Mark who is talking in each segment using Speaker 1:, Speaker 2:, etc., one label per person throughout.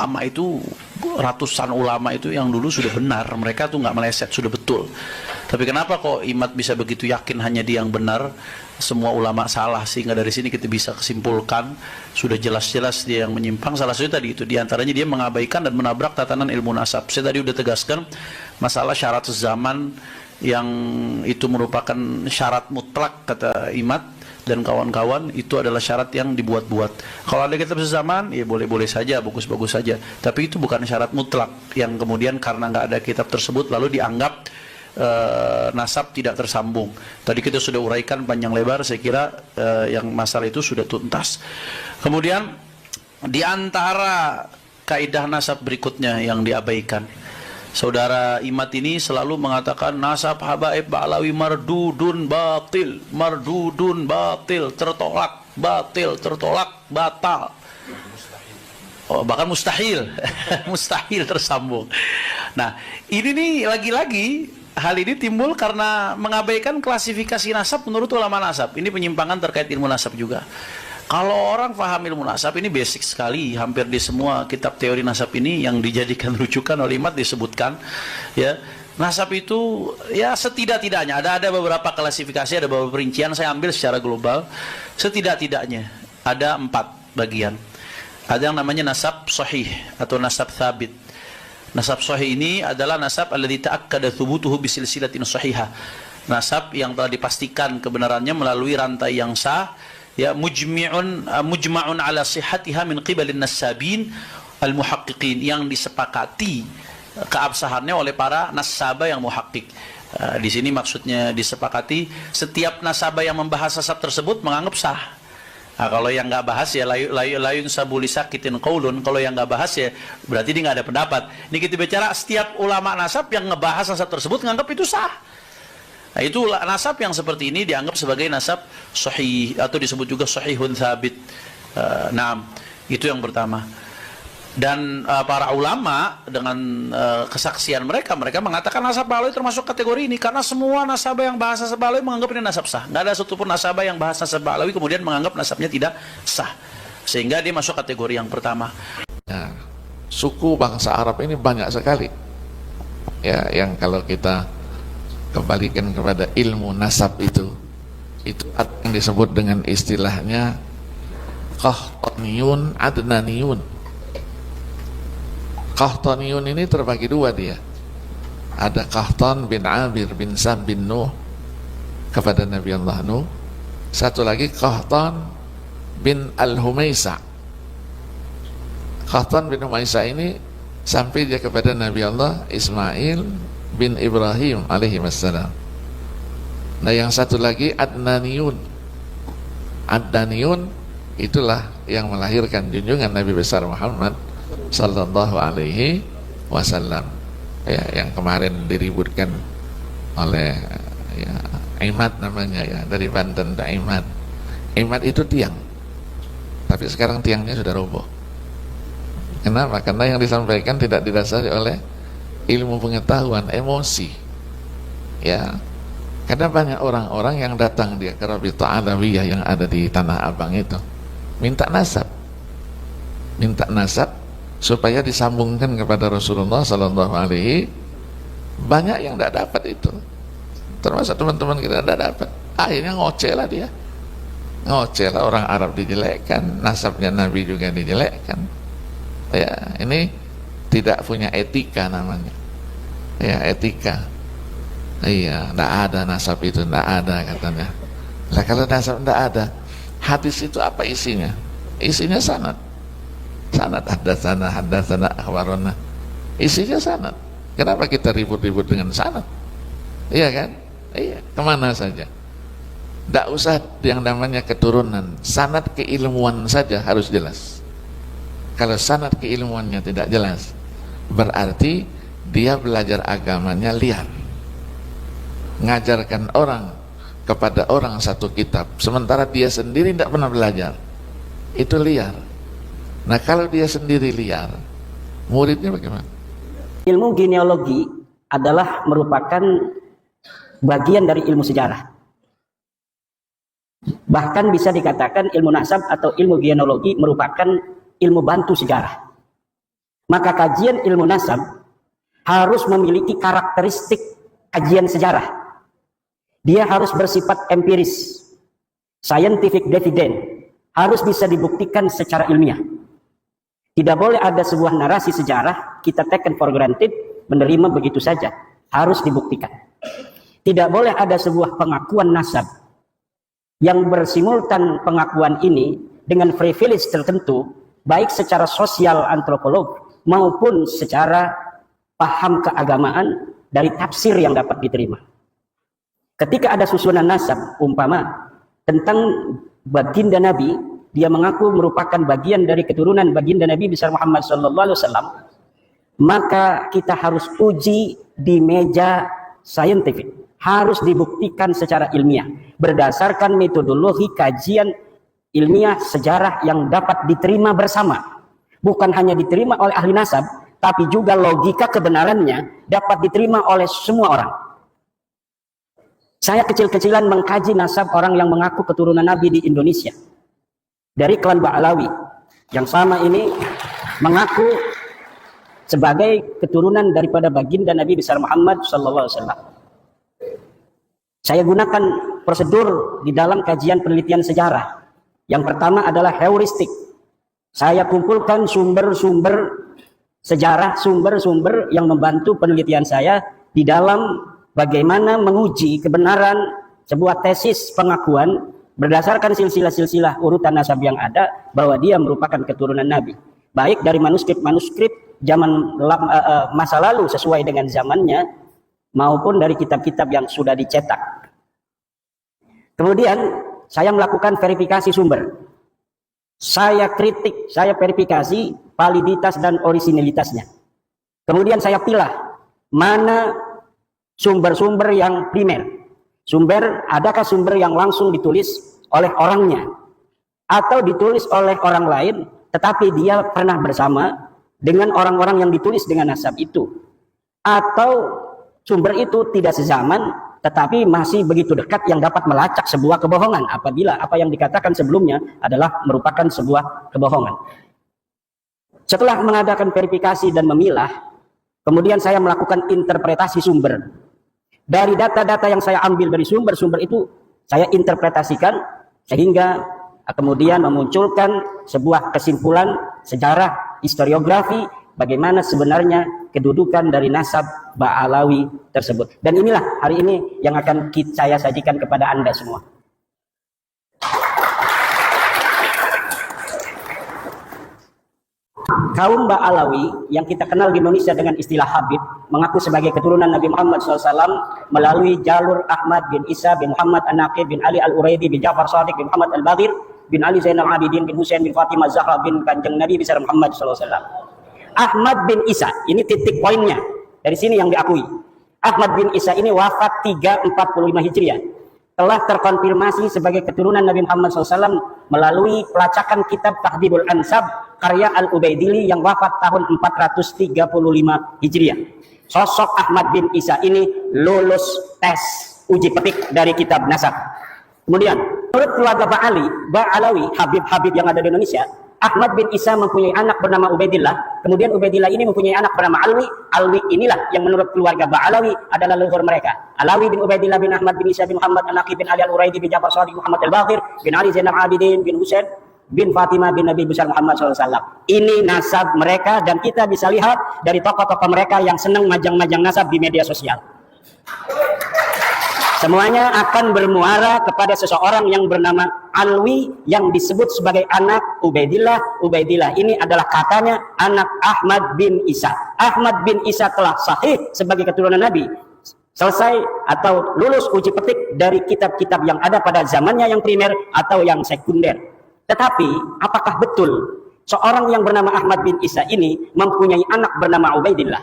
Speaker 1: ulama itu, ratusan ulama itu yang dulu sudah benar, mereka tuh nggak meleset, sudah betul. Tapi kenapa kok Imad bisa begitu yakin hanya dia yang benar, semua ulama salah? Sehingga dari sini kita bisa kesimpulkan sudah jelas-jelas dia yang menyimpang. Salah satu tadi itu, diantaranya dia mengabaikan dan menabrak tatanan ilmu nasab. Saya tadi udah tegaskan masalah syarat zaman yang itu merupakan syarat mutlak kata Imad dan kawan-kawan, itu adalah syarat yang dibuat-buat. Kalau ada kitab sezaman, ya boleh-boleh saja, bagus-bagus saja. Tapi itu bukan syarat mutlak yang kemudian karena nggak ada kitab tersebut lalu dianggap nasab tidak tersambung. Tadi kita sudah uraikan panjang lebar, saya kira yang masalah itu sudah tuntas. Kemudian di antara kaidah nasab berikutnya yang diabaikan, saudara Imad ini selalu mengatakan nasab habaib Ba'lawi mardudun batil, tertolak, batal. Oh, bahkan mustahil. Mustahil tersambung. Nah, ini nih lagi-lagi hal ini timbul karena mengabaikan klasifikasi nasab menurut ulama nasab. Ini penyimpangan terkait ilmu nasab juga. Kalau orang paham ilmu nasab, ini basic sekali. Hampir di semua kitab teori nasab ini yang dijadikan rujukan oleh Imad disebutkan, ya, nasab itu ya setidak-tidaknya ada beberapa klasifikasi, ada beberapa perincian. Saya ambil secara global. Setidak-tidaknya ada 4 bagian. Ada yang namanya nasab sahih atau nasab thabit. Nasab sahih ini adalah nasab alladzi ta'akkada thubutuhu bisilsilatin sahihah. Nasab yang telah dipastikan kebenarannya melalui rantai yang sah, ya, mujma'un ala sihhatiha min qibalin nasabin al-muhaqqiqin, yang disepakati keabsahannya oleh para nasabah yang muhakkik. Di sini maksudnya disepakati setiap nasabah yang membahas nasab tersebut menganggap sah. Nah, kalau yang nggak bahas ya layun sabuli sakitin qaulun. Kalau yang nggak bahas ya berarti dia nggak ada pendapat. Ini kita bicara setiap ulama nasab yang ngebahas nasab tersebut menganggap itu sah. Nah, itu nasab yang seperti ini dianggap sebagai nasab sahih atau disebut juga sahihun thabit. Nah, itu yang pertama. Dan para ulama dengan kesaksian mereka mengatakan nasab Ba'lawi termasuk kategori ini karena semua nasabah yang bahas nasab Ba'lawi menganggap ini nasab sah. Nggak ada satupun nasabah yang bahas nasab Ba'lawi kemudian menganggap nasabnya tidak sah, sehingga dia masuk kategori yang pertama.
Speaker 2: Nah, suku bangsa Arab ini banyak sekali, ya, yang kalau kita kembalikan kepada ilmu nasab itu ada yang disebut dengan istilahnya Qahtaniyun, Adnaniyun. Qahtaniyun ini terbagi 2 dia. Ada Qahtan bin Amir bin Sam bin Nuh kepada Nabi Allah Nuh. Satu lagi Qahtan bin Al-Humaisa. Qahtan bin Humaisa ini sampai dia kepada Nabi Allah Ismail bin Ibrahim alaihi wassalam. Nah, yang satu lagi Adnaniyun. Adnaniyun itulah yang melahirkan junjungan Nabi besar Muhammad sallallahu alaihi wasallam, ya, yang kemarin diributkan oleh, ya, Imad namanya, ya, dari Banten. Imad itu tiang, tapi sekarang tiangnya sudah roboh. Kenapa? Karena yang disampaikan tidak didasari oleh ilmu pengetahuan, emosi, ya. Karena banyak orang-orang yang datang dia ke Rabithah Alawiyah yang ada di Tanah Abang itu minta nasab supaya disambungkan kepada Rasulullah Sallallahu Alaihi. Banyak yang tidak dapat itu, termasuk teman-teman kita tidak dapat. Akhirnya ngoceh lah dia, orang Arab dijelekkan, nasabnya Nabi juga dijelekkan. Ya, ini tidak punya etika namanya, ya, etika. Iya, tidak ada nasab itu, tidak ada katanya. Lah kalau nasab tidak ada, hadis itu apa isinya? Isinya sanad haddatsana akhbarana, isinya sanad. Kenapa kita ribut-ribut dengan sanad? Iya kan? Iya, kemana saja. Tidak usah yang namanya keturunan, sanad keilmuan saja harus jelas. Kalau sanad keilmuannya tidak jelas, berarti dia belajar agamanya liar. Ngajarkan orang kepada orang satu kitab, sementara dia sendiri tidak pernah belajar, itu liar. Nah, kalau dia sendiri liar, muridnya bagaimana?
Speaker 3: Ilmu genealogi adalah merupakan bagian dari ilmu sejarah. Bahkan bisa dikatakan ilmu nasab atau ilmu genealogi merupakan ilmu bantu sejarah. Maka kajian ilmu nasab harus memiliki karakteristik kajian sejarah. Dia harus bersifat empiris, scientific dividend, harus bisa dibuktikan secara ilmiah. Tidak boleh ada sebuah narasi sejarah kita taken for granted, menerima begitu saja. Harus dibuktikan. Tidak boleh ada sebuah pengakuan nasab yang bersimultan pengakuan ini dengan privilege tertentu, baik secara sosial antropolog maupun secara paham keagamaan dari tafsir yang dapat diterima. Ketika ada susunan nasab, umpama tentang baginda Nabi, dia mengaku merupakan bagian dari keturunan baginda Nabi besar Muhammad SAW, maka kita harus uji di meja saintifik, harus dibuktikan secara ilmiah berdasarkan metodologi kajian ilmiah sejarah yang dapat diterima bersama. Bukan hanya diterima oleh ahli nasab, tapi juga logika kebenarannya dapat diterima oleh semua orang. Saya kecil-kecilan mengkaji nasab orang yang mengaku keturunan Nabi di Indonesia. Dari klan Ba'alawi, yang sama ini mengaku sebagai keturunan daripada baginda Nabi besar Muhammad SAW. Saya gunakan prosedur di dalam kajian penelitian sejarah. Yang pertama adalah heuristik. Saya kumpulkan sumber-sumber sejarah, sumber-sumber yang membantu penelitian saya di dalam bagaimana menguji kebenaran sebuah tesis pengakuan berdasarkan silsilah-silsilah urutan nasab yang ada bahwa dia merupakan keturunan Nabi. Baik dari manuskrip-manuskrip zaman masa lalu sesuai dengan zamannya maupun dari kitab-kitab yang sudah dicetak. Kemudian saya melakukan verifikasi sumber. Saya kritik, saya verifikasi validitas dan orisinilitasnya. Kemudian saya pilah mana sumber-sumber yang primer. Adakah sumber yang langsung ditulis oleh orangnya atau ditulis oleh orang lain tetapi dia pernah bersama dengan orang-orang yang ditulis dengan nasab itu, atau sumber itu tidak sezaman tetapi masih begitu dekat yang dapat melacak sebuah kebohongan apabila apa yang dikatakan sebelumnya adalah merupakan sebuah kebohongan. Setelah mengadakan verifikasi dan memilah, kemudian saya melakukan interpretasi sumber. Dari data-data yang saya ambil dari sumber-sumber itu, saya interpretasikan sehingga kemudian memunculkan sebuah kesimpulan sejarah, historiografi, bagaimana sebenarnya kedudukan dari nasab Ba'alawi tersebut. Dan inilah hari ini yang akan saya sajikan kepada Anda semua. Kaum Ba'alawi yang kita kenal di Indonesia dengan istilah Habib mengaku sebagai keturunan Nabi Muhammad SAW melalui jalur Ahmad bin Isa bin Muhammad An-Naqib bin Ali Al-Uraidi bin Ja'far Shadiq bin Muhammad Al-Baghir bin Ali Zainal Abidin bin Husain bin Fatimah Zahra bin Kanjeng Nabi besar Muhammad SAW. Ahmad bin Isa, ini titik poinnya. Dari sini yang diakui. Ahmad bin Isa ini wafat 345 Hijriah. Telah terkonfirmasi sebagai keturunan Nabi Muhammad SAW melalui pelacakan kitab Tahdhibul Ansab karya Al-Ubaidili yang wafat tahun 435 Hijriah. Sosok Ahmad bin Isa ini lulus tes uji petik dari kitab nasab. Kemudian, menurut keluarga Ba'alawi, Habib-Habib yang ada di Indonesia, Ahmad bin Isa mempunyai anak bernama Ubaidillah. Kemudian Ubaidillah ini mempunyai anak bernama Alwi. Alwi inilah yang menurut keluarga Ba'alawi adalah leluhur mereka. Alawi bin Ubaidillah bin Ahmad bin Isa bin Muhammad An-Naqib bin Ali Al-Uraidi bin Ja'far Shadiq Muhammad Al-Baghir bin Ali Zainal Abidin bin Husain bin Fatimah bin Nabi besar Muhammad SAW. Ini nasab mereka dan kita bisa lihat dari tokoh-tokoh mereka yang senang majang-majang nasab di media sosial. Semuanya akan bermuara kepada seseorang yang bernama Alwi yang disebut sebagai anak Ubaidillah. Ubaidillah ini adalah katanya anak Ahmad bin Isa. Ahmad bin Isa telah sahih sebagai keturunan Nabi. Selesai atau lulus uji petik dari kitab-kitab yang ada pada zamannya yang primer atau yang sekunder. Tetapi apakah betul seorang yang bernama Ahmad bin Isa ini mempunyai anak bernama Ubaidillah?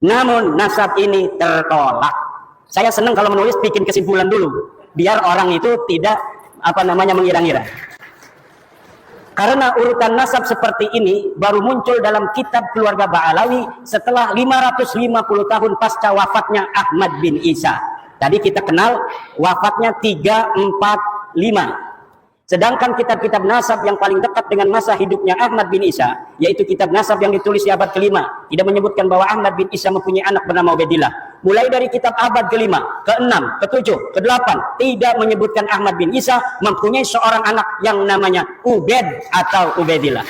Speaker 3: Namun nasab ini tertolak. Saya senang kalau menulis bikin kesimpulan dulu, biar orang itu tidak mengira-ngira. Karena urutan nasab seperti ini baru muncul dalam kitab keluarga Ba'alawi setelah 550 tahun pasca wafatnya Ahmad bin Isa. Tadi kita kenal wafatnya 345. Sedangkan kitab-kitab nasab yang paling dekat dengan masa hidupnya Ahmad bin Isa, yaitu kitab nasab yang ditulis di abad ke-5, tidak menyebutkan bahwa Ahmad bin Isa mempunyai anak bernama Ubaidillah. Mulai dari kitab abad ke-5, ke-6, ke-7, ke-8, tidak menyebutkan Ahmad bin Isa mempunyai seorang anak yang namanya Ubaid atau Ubaidillah.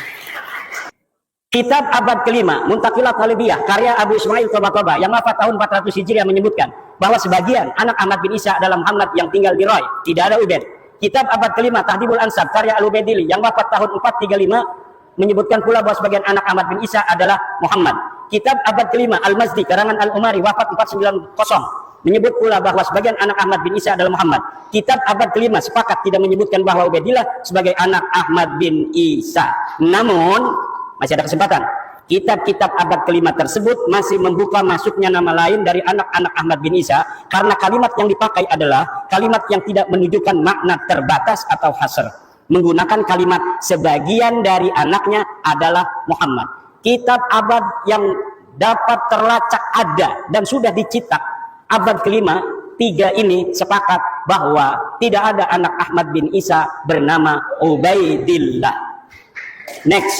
Speaker 3: Kitab abad ke-5, Muntaqilat Talibiyah, karya Abu Ismail Tabatabai yang wafat tahun 400 Hijriah menyebutkan bahwa sebagian anak Ahmad bin Isa adalah Muhammad yang tinggal di Roy, tidak ada Ubaid. Kitab abad ke-5, Tahdhibul Ansab, karya Al-Ubaidili yang wafat tahun 435 menyebutkan pula bahwa sebagian anak Ahmad bin Isa adalah Muhammad. Kitab abad ke-5, Al-Mazdi, karangan Al-Umari, wafat 490 menyebut pula bahwa sebagian anak Ahmad bin Isa adalah Muhammad. Kitab abad ke-5 sepakat tidak menyebutkan bahwa Ubaidillah sebagai anak Ahmad bin Isa. Namun masih ada kesempatan. Kitab-kitab abad ke-5 tersebut masih membuka masuknya nama lain dari anak-anak Ahmad bin Isa karena kalimat yang dipakai adalah kalimat yang tidak menunjukkan makna terbatas atau hasr. Menggunakan kalimat sebagian dari anaknya adalah Muhammad. Kitab abad yang dapat terlacak ada dan sudah dicetak abad ke-5, 3 ini sepakat bahwa tidak ada anak Ahmad bin Isa bernama Ubaidillah. Next.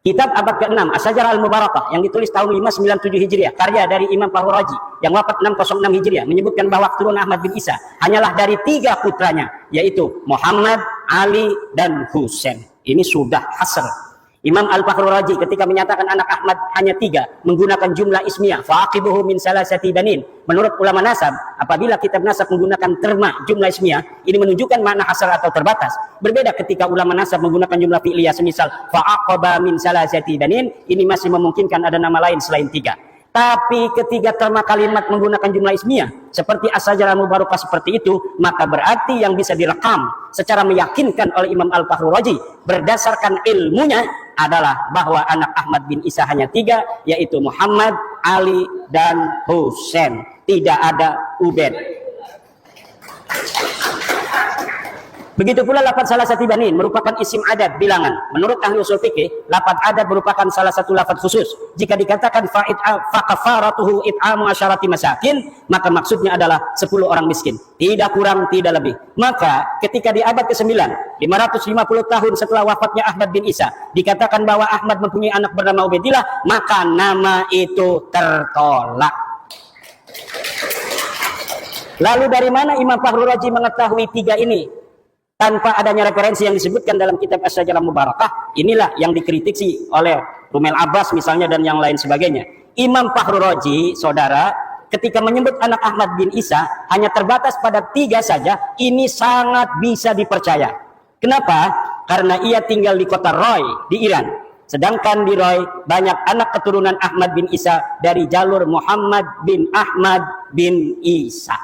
Speaker 3: Kitab abad ke-6, As-Sajarah Al-Mubarakah yang ditulis tahun 597 Hijriah, karya dari Imam Fahru Raji yang wafat 606 Hijriah menyebutkan bahwa keturunan Ahmad bin Isa hanyalah dari 3 putranya, yaitu Muhammad, Ali, dan Husain. Ini sudah hasr. Imam Al-Fahru Raji ketika menyatakan anak Ahmad hanya 3 menggunakan jumlah ismiyah, fa'aqibuhu min salasati banin. Menurut ulama nasab, apabila kitab nasab menggunakan terma jumlah ismiyah, ini menunjukkan makna hasr atau terbatas. Berbeda ketika ulama nasab menggunakan jumlah fi'liyah, semisal fa'aqaba min salasati banin, ini masih memungkinkan ada nama lain selain 3. Tapi ketika terma kalimat menggunakan jumlah ismiyah seperti As-Sajarah Al-Mubarakah seperti itu, maka berarti yang bisa direkam secara meyakinkan oleh Imam Al-Fahru Raji berdasarkan ilmunya adalah bahwa anak Ahmad bin Isa hanya 3, yaitu Muhammad, Ali, dan Husain. Tidak ada Ubaid. Begitu pula lafaz salah satu banin merupakan isim adad bilangan. Menurut ahli usul fikih, lafaz adad merupakan salah satu lafaz khusus. Jika dikatakan fakafaratuhu it'amu asyarati masakin, maka maksudnya adalah 10 orang miskin. Tidak kurang, tidak lebih. Maka ketika di abad ke-9, 550 tahun setelah wafatnya Ahmad bin Isa, dikatakan bahwa Ahmad mempunyai anak bernama Ubaidillah, maka nama itu tertolak. Lalu dari mana Imam Fahru Raji mengetahui 3 ini? Tanpa adanya referensi yang disebutkan dalam kitab As-Sajarah Mubarakah, inilah yang dikritisi oleh Rumel Abbas misalnya dan yang lain sebagainya. Imam Fahru Raji, saudara, ketika menyebut anak Ahmad bin Isa hanya terbatas pada 3 saja, ini sangat bisa dipercaya. Kenapa? Karena ia tinggal di kota Roy di Iran. Sedangkan di Roy banyak anak keturunan Ahmad bin Isa dari jalur Muhammad bin Ahmad bin Isa.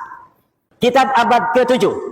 Speaker 3: Kitab abad ke-7.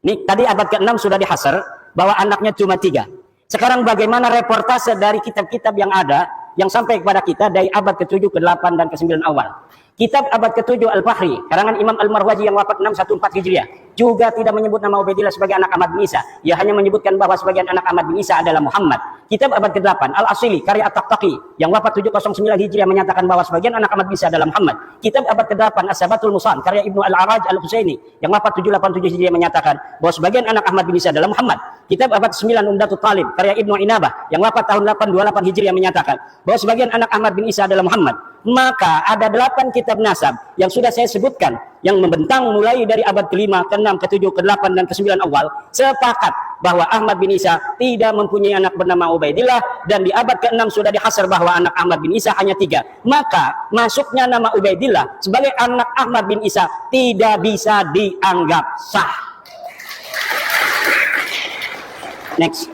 Speaker 3: Ini tadi abad ke-6 sudah dihasar bahwa anaknya cuma 3. Sekarang bagaimana reportase dari kitab-kitab yang ada yang sampai kepada kita dari abad ke-7, ke-8 dan ke-9 awal. Kitab abad ke-7 Al-Fahri, karangan Imam Al-Marwazi yang wafat 614 Hijriah, juga tidak menyebut nama Ubaidillah sebagai anak Ahmad bin Isa. Ia hanya menyebutkan bahwa sebagian anak Ahmad bin Isa adalah Muhammad. Kitab abad ke-8 Al-Asili, karya At-Taqtaqi yang wafat 709 Hijriah menyatakan bahwa sebagian anak Ahmad bin Isa adalah Muhammad. Kitab abad ke-8 As-Sabatul Musan, karya Ibnu Al-Araj Al-Husaini yang wafat 787 Hijriah menyatakan bahwa sebagian anak Ahmad bin Isa adalah Muhammad. Kitab abad 9 Umdatul Talib, karya Ibnu Inabah yang wafat tahun 828 Hijriah menyatakan bahwa sebagian anak Ahmad bin Isa adalah Muhammad. Maka ada 8 kitab nasab yang sudah saya sebutkan yang membentang mulai dari abad ke-5, ke-6, ke-7, ke-8 dan ke-9 awal sepakat bahwa Ahmad bin Isa tidak mempunyai anak bernama Ubaidillah, dan di abad ke-6 sudah dihasar bahwa anak Ahmad bin Isa hanya 3. Maka masuknya nama Ubaidillah sebagai anak Ahmad bin Isa tidak bisa dianggap sah. Next.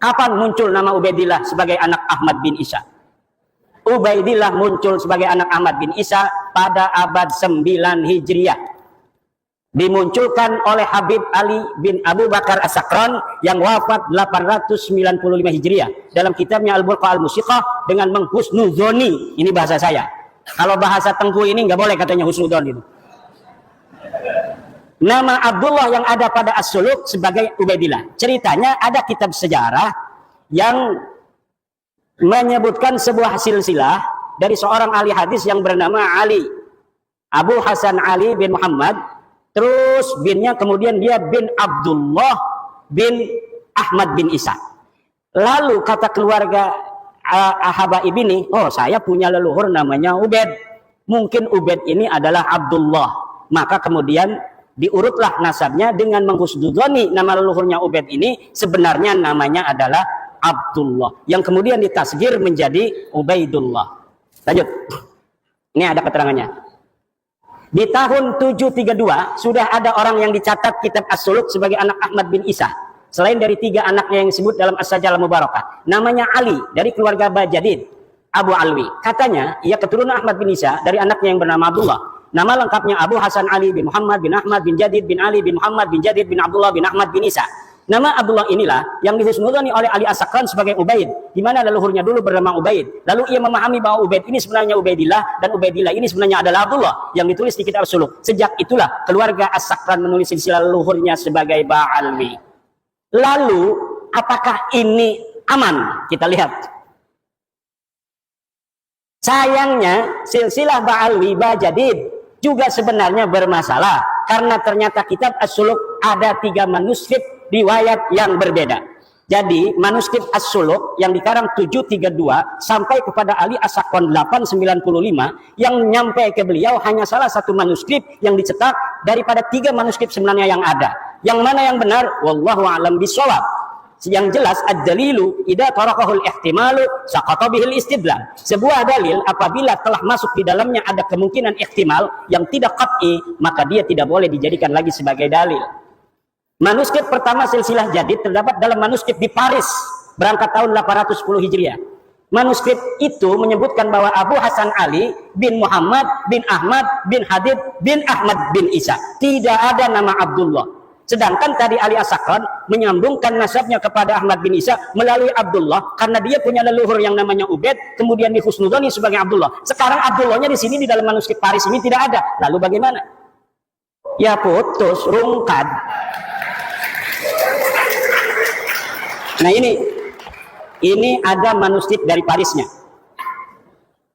Speaker 3: Kapan muncul nama Ubaidillah sebagai anak Ahmad bin Isa? Ubaidillah muncul sebagai anak Ahmad bin Isa pada abad 9 Hijriah. Dimunculkan oleh Habib Ali bin Abu Bakar As-Sakran yang wafat 895 Hijriah dalam kitabnya Al-Burqa Al-Musiqah dengan menghusnuzoni. Ini bahasa saya. Kalau bahasa Tengku ini nggak boleh katanya husnuzon itu. Nama Abdullah yang ada pada As-Suluk sebagai Ubaidillah. Ceritanya ada kitab sejarah yang menyebutkan sebuah silsilah dari seorang ahli hadis yang bernama Ali, Abu Hasan Ali bin Muhammad, terus binnya kemudian dia bin Abdullah bin Ahmad bin Isa. Lalu kata keluarga Habaib ini, oh saya punya leluhur namanya Ubaid. Mungkin Ubaid ini adalah Abdullah. Maka kemudian diurutlah nasabnya dengan menghusnudzoni nama leluhurnya Ubaid ini sebenarnya namanya adalah Abdullah. Yang kemudian ditasgir menjadi Ubaidullah. Lanjut. Ini ada keterangannya. Di tahun 732 sudah ada orang yang dicatat kitab As-Suluk sebagai anak Ahmad bin Isa. Selain dari 3 anaknya yang disebut dalam As-Sajalah Mubarakah. Namanya Ali dari keluarga Bajadid Abu Alwi. Katanya ia keturunan Ahmad bin Isa dari anaknya yang bernama Abdullah. Nama lengkapnya Abu Hasan Ali bin Muhammad bin Ahmad bin Jadid bin Ali bin Muhammad bin Jadid bin Abdullah bin Ahmad bin Isa. Nama Abdullah inilah yang dihusnudzoni oleh Ali As-Sakran sebagai Ubaid, di mana leluhurnya dulu bernama Ubaid. Lalu ia memahami bahwa Ubaid ini sebenarnya Ubaidillah dan Ubaidillah ini sebenarnya adalah Abdullah yang ditulis di kitab As-Suluk. Sejak itulah keluarga As-Sakran menulis silsilah leluhurnya sebagai Ba'alwi. Lalu apakah ini aman? Kita lihat. Sayangnya silsilah Ba'alwi Bajadid juga sebenarnya bermasalah karena ternyata kitab As-Suluk ada 3 manuskrip riwayat yang berbeda. Jadi manuskrip As-Suluk yang dikarang 732 sampai kepada Ali As-Sakran 895 yang nyampe ke beliau hanya salah satu manuskrip yang dicetak daripada 3 manuskrip sebenarnya yang ada. Yang mana yang benar? Wallahu a'lam bishawab. Yang jelas ad-dalilu idza tarakahul ihtimalu saqata bihil istidlal. Sebuah dalil apabila telah masuk di dalamnya ada kemungkinan ihtimal yang tidak qat'i, maka dia tidak boleh dijadikan lagi sebagai dalil. Manuskrip pertama silsilah Jadid terdapat dalam manuskrip di Paris berangkat tahun 810 Hijriah. Manuskrip itu menyebutkan bahwa Abu Hasan Ali bin Muhammad bin Ahmad bin Hadid bin Ahmad bin Isa. Tidak ada nama Abdullah. Sedangkan tadi Ali As-Sakran menyambungkan nasabnya kepada Ahmad bin Isa melalui Abdullah karena dia punya leluhur yang namanya Ubaid, kemudian dihusnudzoni sebagai Abdullah. Sekarang Abdullahnya di sini di dalam manuskrip Paris ini tidak ada. Lalu bagaimana? Ya putus, rungkad. Nah ini ada manuskrip dari Parisnya.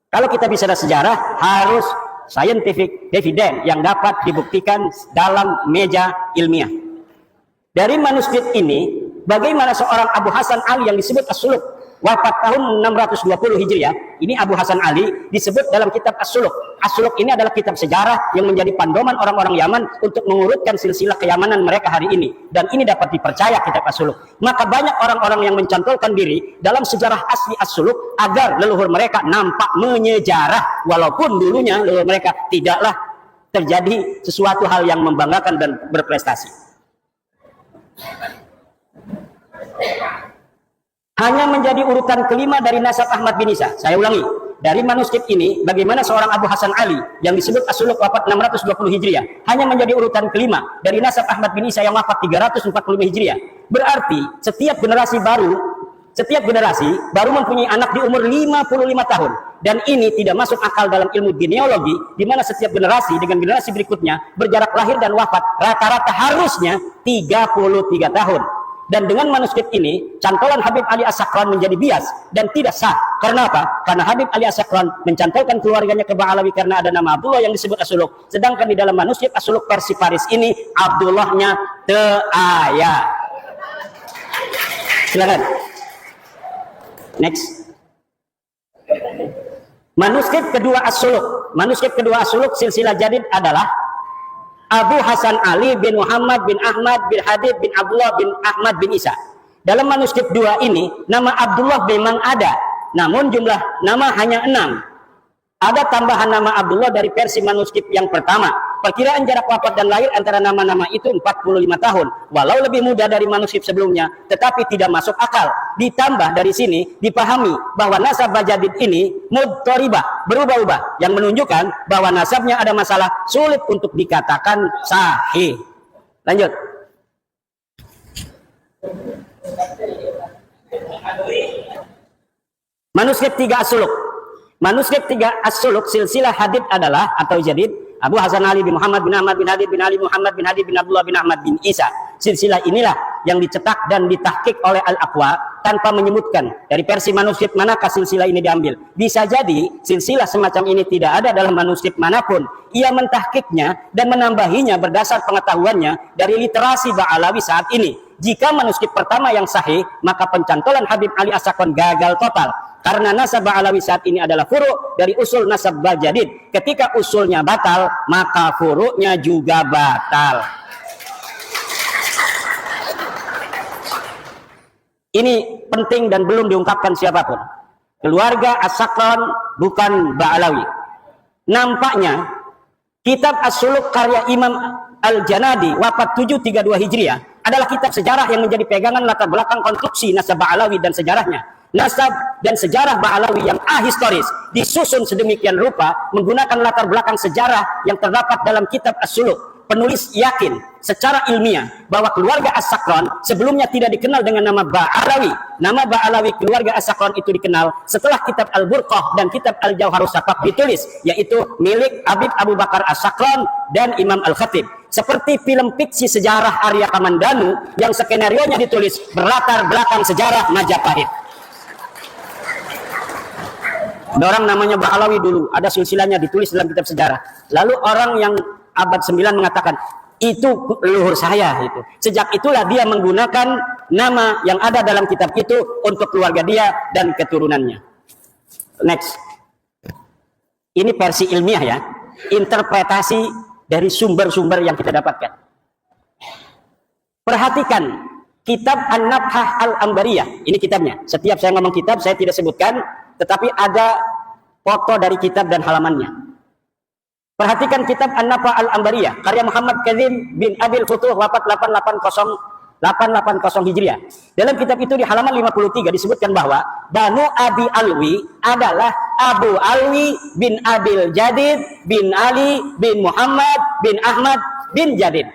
Speaker 3: Kalau kita bicara sejarah harus scientific evidence yang dapat dibuktikan dalam meja ilmiah. Dari manuskrip ini, bagaimana seorang Abu Hasan Ali yang disebut As-Suluk wafat tahun 620 Hijriah. Ini Abu Hasan Ali disebut dalam kitab As-Suluk. As-Suluk ini adalah kitab sejarah yang menjadi pandoman orang-orang Yaman untuk mengurutkan silsilah keyamanan mereka hari ini. Dan ini dapat dipercaya kitab As-Suluk. Maka banyak orang-orang yang mencantolkan diri dalam sejarah asli As-Suluk agar leluhur mereka nampak menyejarah. Walaupun dulunya leluhur mereka tidaklah terjadi sesuatu hal yang membanggakan dan berprestasi. Hanya menjadi urutan kelima dari nasab Ahmad bin Isa. Saya ulangi, dari manuskrip ini bagaimana seorang Abu Hasan Ali yang disebut As-Suluk wafat 620 Hijriah hanya menjadi urutan kelima dari nasab Ahmad bin Isa yang wafat 345 Hijriah. Berarti setiap generasi baru mempunyai anak di umur 55 tahun. Dan ini tidak masuk akal dalam ilmu genealogi, di mana setiap generasi dengan generasi berikutnya berjarak lahir dan wafat rata-rata harusnya 33 tahun. Dan dengan manuskrip ini, cantolan Habib Ali As-Sakran menjadi bias dan tidak sah. Karena apa? Karena Habib Ali As-Sakran mencantolkan keluarganya ke Ba'alawi karena ada nama Abdullah yang disebut As-Suluk. Sedangkan di dalam manuskrip As-Suluk versi Paris ini, Abdullahnya te'aya. Silakan. Next. Manuskrip kedua As-Suluk. Manuskrip kedua As-Suluk silsilah Jadid adalah Abu Hasan Ali bin Muhammad bin Ahmad bin Hadid bin Abdullah bin Ahmad bin Isa. Dalam manuskrip 2 ini, nama Abdullah memang ada, namun jumlah nama hanya 6. Ada tambahan nama Abdullah dari versi manuskrip yang pertama. Perkiraan jarak wafat dan lahir antara nama-nama itu 45 tahun. Walau lebih muda dari manuskrip sebelumnya, tetapi tidak masuk akal. Ditambah dari sini, dipahami bahwa nasab Bajadid ini mudtoribah, berubah-ubah, yang menunjukkan bahwa nasabnya ada masalah, sulit untuk dikatakan sahih. Lanjut. Manuskrip 3 As-Suluk. Manuskrip 3 As-Suluk silsilah Hadid adalah atau Jadid Abu Hasan Ali bin Muhammad bin Ahmad bin Hadid bin Ali Muhammad bin Hadid bin Abdullah bin Ahmad bin Isa. Silsilah inilah yang dicetak dan ditahqiq oleh Al-Aqwa tanpa menyebutkan dari versi manuskrip manakah silsilah ini diambil. Bisa jadi silsilah semacam ini tidak ada dalam manuskrip manapun. Ia mentahqiqnya dan menambahinya berdasar pengetahuannya dari literasi Ba'alawi saat ini. Jika manuskrip pertama yang sahih, maka pencantolan Habib Ali As-Sakran gagal total. Karena nasab Ba'alawi saat ini adalah furu' dari usul nasab Bajadid. Ketika usulnya batal, maka furu'nya juga batal. Ini penting dan belum diungkapkan siapapun. Keluarga As-Sakran bukan Ba'alawi. Nampaknya kitab As-Suluk karya Imam Al-Janadi wafat 732 Hijriah adalah kitab sejarah yang menjadi pegangan latar belakang konstruksi nasab Ba'alawi dan sejarahnya. Nasab dan sejarah Ba'alawi yang ahistoris disusun sedemikian rupa menggunakan latar belakang sejarah yang terdapat dalam kitab As-Suluk. Penulis yakin secara ilmiah bahwa keluarga As-Sakran sebelumnya tidak dikenal dengan nama Ba'alawi. Nama Ba'alawi keluarga As-Sakran itu dikenal setelah kitab Al-Burqah dan kitab Al-Jauharus Safaq ditulis, yaitu milik Habib Abu Bakar As-Sakran dan Imam Al-Khatib. Seperti film fiksi sejarah Arya Kamandanu yang skenarionya ditulis berlatar belakang sejarah Majapahit. Ada orang namanya Ba'alawi dulu, ada silsilahnya ditulis dalam kitab sejarah. Lalu orang yang abad 9 mengatakan, itu leluhur saya itu. Sejak itulah dia menggunakan nama yang ada dalam kitab itu untuk keluarga dia dan keturunannya. Next. Ini versi ilmiah ya. Interpretasi dari sumber-sumber yang kita dapatkan. Perhatikan kitab An-Nabhah Al-Ambariyah. Ini kitabnya. Setiap saya ngomong kitab saya tidak sebutkan, tetapi ada foto dari kitab dan halamannya. Perhatikan kitab An-Nabhah Al-Ambariyah karya Muhammad Kadzim bin Abil Futuh wafat 880 Hijriah. Dalam kitab itu di halaman 53 disebutkan bahwa Banu Abi Alwi adalah Abu Alwi bin Abil Jadid bin Ali bin Muhammad bin Ahmad bin Jadid.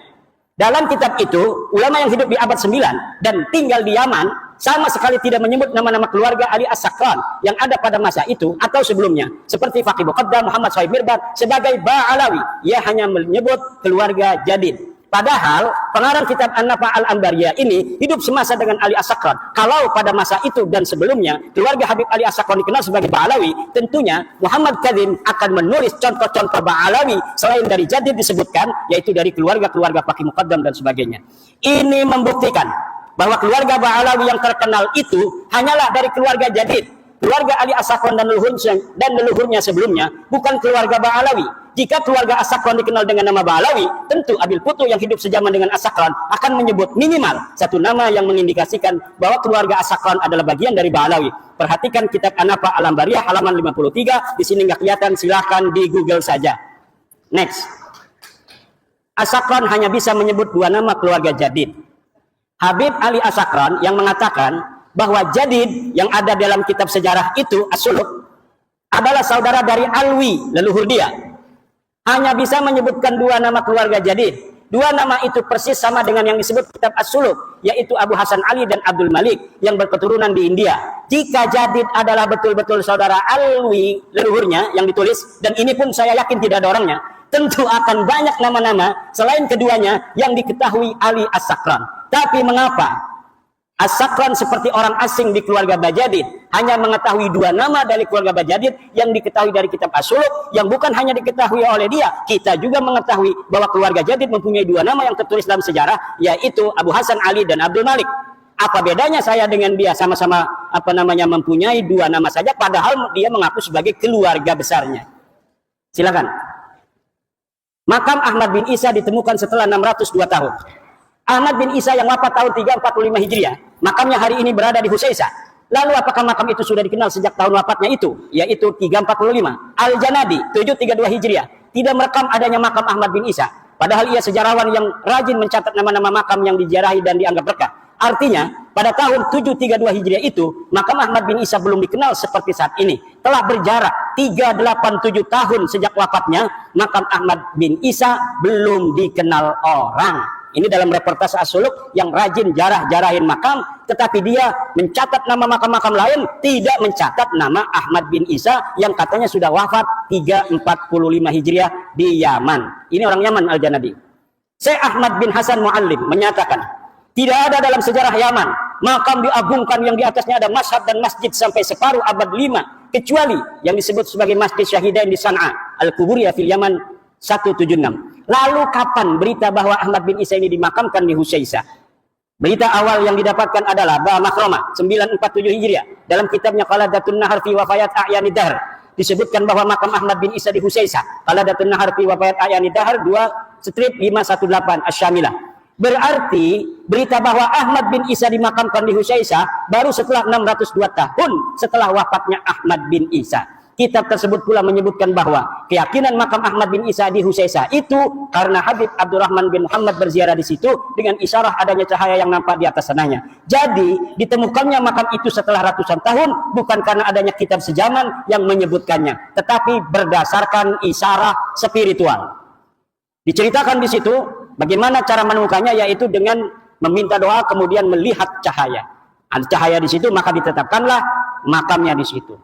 Speaker 3: Dalam kitab itu, ulama yang hidup di abad 9 dan tinggal di Yaman sama sekali tidak menyebut nama-nama keluarga Ali As-Sakran yang ada pada masa itu atau sebelumnya. Seperti Faqih Muqaddam Muhammad Sahib Mirbat sebagai Ba'alawi. Ia hanya menyebut keluarga Jadid. Padahal pengarang kitab An-Nabhah Al-Ambariyah ini hidup semasa dengan Ali As-Sakran. Kalau pada masa itu dan sebelumnya keluarga Habib Ali As-Sakran dikenal sebagai Ba'alawi, tentunya Muhammad Kadzim akan menulis contoh-contoh Ba'alawi selain dari Jadid disebutkan, yaitu dari keluarga-keluarga Faqih Muqaddam dan sebagainya. Ini membuktikan bahwa keluarga Ba'alawi yang terkenal itu hanyalah dari keluarga Jadid. Keluarga Ali As-Sakran dan leluhurnya sebelumnya bukan keluarga Ba'alawi. Jika keluarga As-Sakran dikenal dengan nama Ba'alawi, tentu Abil Futuh yang hidup sejaman dengan As-Sakran akan menyebut minimal satu nama yang mengindikasikan bahwa keluarga As-Sakran adalah bagian dari Ba'alawi. Perhatikan kitab An-Nabhah Al-Ambariyah halaman 53, di sini nggak kelihatan, silahkan di Google saja. Next. As-Sakran hanya bisa menyebut dua nama keluarga Jadid. Habib Ali As-Sakran yang mengatakan bahwa Jadid yang ada dalam kitab sejarah itu As-Suluk adalah saudara dari Alwi, leluhur dia. Hanya bisa menyebutkan dua nama keluarga Jadid. Dua nama itu persis sama dengan yang disebut kitab As-Suluk, yaitu Abu Hasan Ali dan Abdul Malik yang berketurunan di India. Jika Jadid adalah betul-betul saudara Alwi, leluhurnya yang ditulis, dan ini pun saya yakin tidak ada orangnya, tentu akan banyak nama-nama selain keduanya yang diketahui Ali As-Sakran. Tapi mengapa As-Sakran seperti orang asing di keluarga Bajadid hanya mengetahui dua nama dari keluarga Bajadid yang diketahui dari kitab As-Suluk, yang bukan hanya diketahui oleh dia, kita juga mengetahui bahwa keluarga Jadid mempunyai dua nama yang tertulis dalam sejarah, yaitu Abu Hasan Ali dan Abdul Malik. Apa bedanya saya dengan dia? Sama-sama mempunyai dua nama saja, padahal dia mengaku sebagai keluarga besarnya. Silakan. Makam Ahmad bin Isa ditemukan setelah 602 tahun. Ahmad bin Isa yang wafat tahun 345 Hijriah, makamnya hari ini berada di Husaisah. Lalu apakah makam itu sudah dikenal sejak tahun wafatnya itu, yaitu 345? Al-Janadi 732 Hijriah tidak merekam adanya makam Ahmad bin Isa, padahal ia sejarawan yang rajin mencatat nama-nama makam yang diziarahi dan dianggap berkah. Artinya, pada tahun 732 Hijriah itu, makam Ahmad bin Isa belum dikenal seperti saat ini. Telah berjarak 387 tahun sejak wafatnya, makam Ahmad bin Isa belum dikenal orang. Ini dalam reportase As-Suluk yang rajin jarah-jarahin makam, tetapi dia mencatat nama makam-makam lain, tidak mencatat nama Ahmad bin Isa yang katanya sudah wafat 345 Hijriah di Yaman. Ini orang Yaman Al-Janadi. Syekh Ahmad bin Hasan Muallim menyatakan, Tidak ada dalam sejarah Yaman makam diagungkan yang di atasnya ada mashhad dan masjid sampai separuh abad 5, kecuali yang disebut sebagai Masjid Syahidain di San'a, Al-Quburiyah fil Yaman 176. Lalu kapan berita bahwa Ahmad bin Isa ini dimakamkan di Husaisah? Berita awal yang didapatkan adalah Makhrama 947 Hijriah dalam kitabnya Qaladatun Nahar fi Wafayat A'yanid Dahr disebutkan bahwa makam Ahmad bin Isa di Husaisah. Qaladatun Nahar fi Wafayat A'yanid Dahr 2/518 Asy-Syamilah. Berarti berita bahwa Ahmad bin Isa dimakamkan di Husaisah baru setelah 602 tahun setelah wafatnya Ahmad bin Isa. Kitab tersebut pula menyebutkan bahwa keyakinan makam Ahmad bin Isa di Husaisah itu karena Habib Abdurrahman bin Muhammad berziarah di situ dengan isyarah adanya cahaya yang nampak di atas sananya. Jadi ditemukannya makam itu setelah ratusan tahun bukan karena adanya kitab sejaman yang menyebutkannya, tetapi berdasarkan isyarah spiritual. Diceritakan di situ bagaimana cara menemukannya, yaitu dengan meminta doa kemudian melihat cahaya. Ada cahaya di situ maka ditetapkanlah makamnya di situ.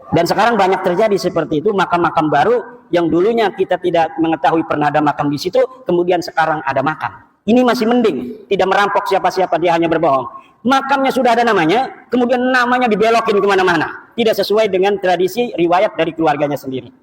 Speaker 3: Dan sekarang banyak terjadi seperti itu, makam-makam baru yang dulunya kita tidak mengetahui pernah ada makam di situ, kemudian sekarang ada makam. Ini masih mending, tidak merampok siapa-siapa, dia hanya berbohong. Makamnya sudah ada namanya, kemudian namanya dibelokin kemana-mana, tidak sesuai dengan tradisi riwayat dari keluarganya sendiri.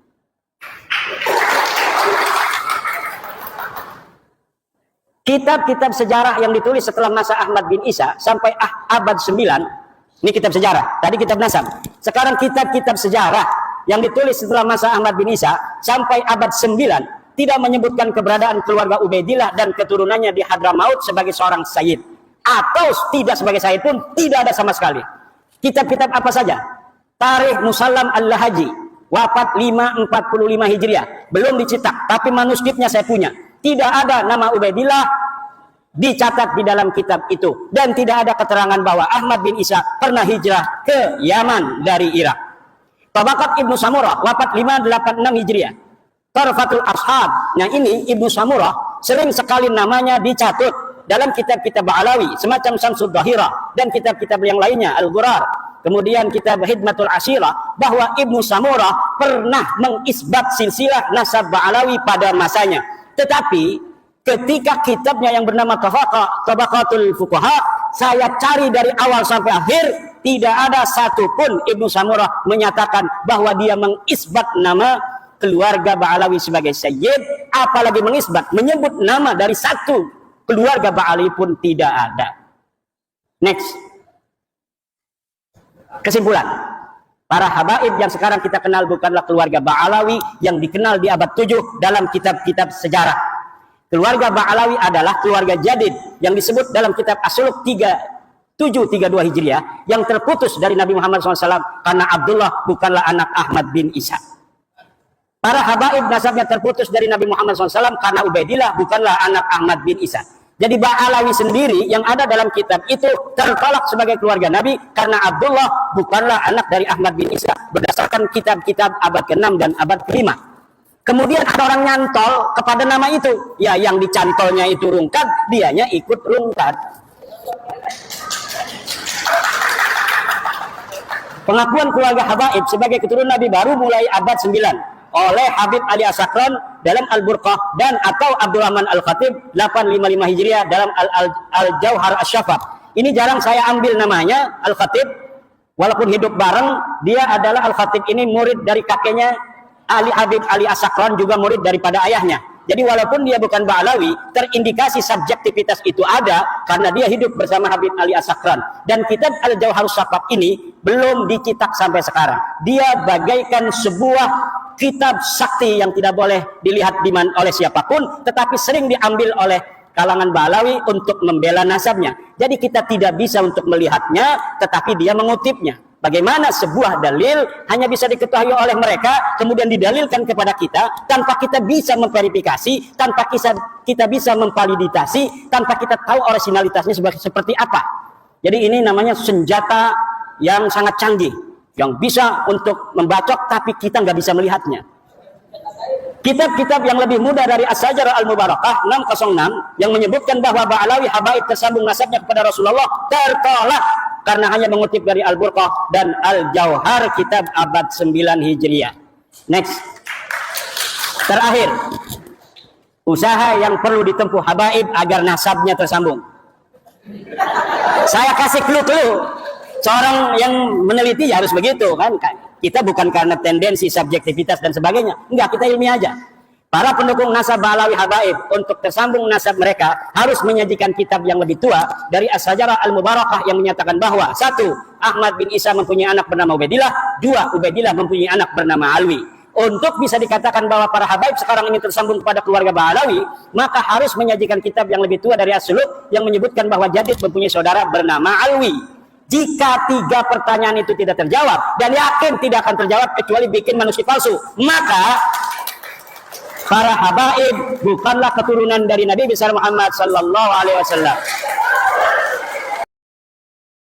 Speaker 3: Kitab-kitab sejarah yang ditulis setelah masa Ahmad bin Isa sampai abad 9, ini kitab sejarah, tadi kitab nasab. Sekarang kitab-kitab sejarah yang ditulis setelah masa Ahmad bin Isa sampai abad 9 tidak menyebutkan keberadaan keluarga Ubaidillah dan keturunannya di Hadramaut sebagai seorang sayyid, atau tidak sebagai sayyid pun tidak ada sama sekali. Kitab-kitab apa saja? Tarikh Musallam Al-Lahaji, wafat 545 Hijriah, belum dicetak, tapi manuskripnya saya punya. Tidak ada nama Ubaidillah dicatat di dalam kitab itu, dan tidak ada keterangan bahwa Ahmad bin Isa pernah hijrah ke Yaman dari Irak. Tabaqat Ibnu Samurah, wafat 586 Hijriah. Tarfatul Ashab, nah ini Ibnu Samurah sering sekali namanya dicatut dalam kitab-kitab Ba'alawi semacam Syamsud Dhahirah dan kitab-kitab yang lainnya, Al-Ghurar, kemudian kitab Hidmatul Ashirah, bahwa Ibnu Samurah pernah mengisbat silsilah nasab Ba'alawi pada masanya. Tetapi ketika kitabnya yang bernama Tabaqatul Fuqaha saya cari dari awal sampai akhir, tidak ada satupun Ibnu Samurah menyatakan bahwa dia mengisbat nama keluarga Ba'alawi sebagai sayyid, apalagi mengisbat menyebut nama dari satu keluarga Ba'alawi pun tidak ada. Next, kesimpulan, para habaib yang sekarang kita kenal bukanlah keluarga Ba'alawi yang dikenal di abad 7 dalam kitab-kitab sejarah. Keluarga Ba'alawi adalah keluarga jadid yang disebut dalam kitab As-Suluk 732 Hijriah yang terputus dari Nabi Muhammad SAW karena Abdullah bukanlah anak Ahmad bin Isa. Para habaib nasabnya terputus dari Nabi Muhammad SAW karena Ubaidillah bukanlah anak Ahmad bin Isa. Jadi Ba'alawi sendiri yang ada dalam kitab itu tertolak sebagai keluarga Nabi karena Abdullah bukanlah anak dari Ahmad bin Isa berdasarkan kitab-kitab abad ke-6 dan abad ke-5. Kemudian ada orang nyantol kepada nama itu. Ya, yang dicantolnya itu rungkat, dianya ikut rungkat. Pengakuan keluarga habaib sebagai keturunan Nabi baru mulai abad 9 oleh Habib Ali As-Sakran dalam Al-Burqah dan atau Abdurrahman Al-Khatib 855 Hijriah dalam Al-Jauhar Asy-Syafaf. Ini jarang saya ambil namanya Al-Khatib, walaupun hidup bareng. Dia adalah Al-Khatib ini murid dari kakeknya Habib Ali As-Sakran, juga murid daripada ayahnya. Jadi walaupun dia bukan Ba'alawi, terindikasi subjektivitas itu ada karena dia hidup bersama Habib Ali As-Sakran. Dan kitab Al-Jauhar Asy-Syafaf ini belum dicetak sampai sekarang. Dia bagaikan sebuah kitab sakti yang tidak boleh dilihat oleh siapapun, tetapi sering diambil oleh kalangan Ba'alawi untuk membela nasabnya. Jadi kita tidak bisa untuk melihatnya, tetapi dia mengutipnya. Bagaimana sebuah dalil hanya bisa diketahui oleh mereka, kemudian didalilkan kepada kita, tanpa kita bisa memverifikasi, tanpa kita bisa memvalidasi, tanpa kita tahu originalitasnya seperti apa. Jadi ini namanya senjata yang sangat canggih, yang bisa untuk membacok, tapi kita nggak bisa melihatnya. Kitab-kitab yang lebih muda dari As-Sajarah Al-Mubarakah 606 yang menyebutkan bahwa Ba'alawi habaib tersambung nasabnya kepada Rasulullah tertolak karena hanya mengutip dari Al-Burqah dan Al-Jauhar kitab abad 9 Hijriah. Next. Terakhir, usaha yang perlu ditempuh habaib agar nasabnya tersambung. Saya kasih clue-clue. Seorang yang meneliti ya harus begitu kan. Kita bukan karena tendensi, subjektivitas dan sebagainya. Enggak, kita ilmiah aja. Para pendukung nasab Alawi Habaib untuk tersambung nasab mereka harus menyajikan kitab yang lebih tua dari As-Sajarah Al-Mubarakah yang menyatakan bahwa 1. Ahmad bin Isa mempunyai anak bernama Ubaidillah, 2. Ubaidillah mempunyai anak bernama Alwi. Untuk bisa dikatakan bahwa para habaib sekarang ini tersambung kepada keluarga Ba'alawi, maka harus menyajikan kitab yang lebih tua dari As-Suluk yang menyebutkan bahwa Jadid mempunyai saudara bernama Alwi. Jika 3 pertanyaan itu tidak terjawab, dan yakin tidak akan terjawab kecuali bikin manuskrip palsu, maka para habaib bukanlah keturunan dari Nabi besar Muhammad sallallahu alaihi wasallam.